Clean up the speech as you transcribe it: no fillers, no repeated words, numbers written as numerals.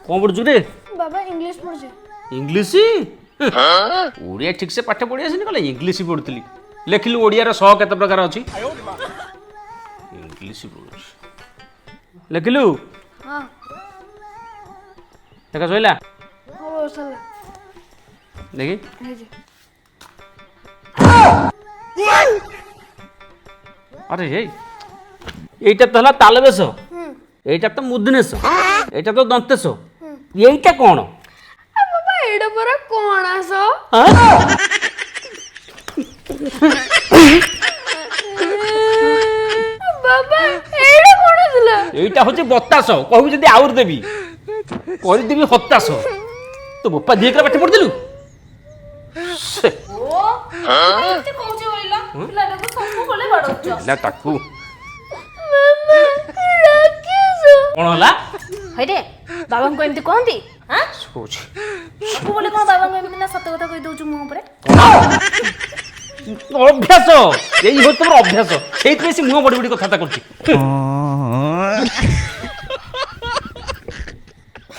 कौन पढ़ुଛୁ रे? बाबा English पढ़ुछे। English Odia ठीक से पाठ पढ़ी आसनी कहले इंग्लिश पढ़ुली लेखिलु ओडिया श केते प्रकार अछि इंग्लिश पढ़ुछ लेखिलु हां देखा सइला हो सला देखि हे जे अरे हे এইটা তো হলা তালবেশ এইটা তো মুদনেশ এইটা তো দন্তেশ এইটা কোন बाबा एडा पर कोण आसो बाबा एडा कोण आसला এইটা হচ্ছে বত্তাস কহবি যদি আউর দেবি করি দেবি হত্তাস তো বাপা দিয়ে করে পাঠ পড়দিলু ओ एते कोचे होइला पिलाटा को सब कोले बडौछ না তাকু मामा राकेश কোন হলা हैरे बाबा को एमती कहंती हां सोच तू बोले कोन बाबा को एमती ना सत्य कथा कहि दउछु मुंह परे অভ্যাস এই হচ্ছে তোমার অভ্যাস সেইথে বেশি মুহ বড়ি বড়ি কথাটা করছি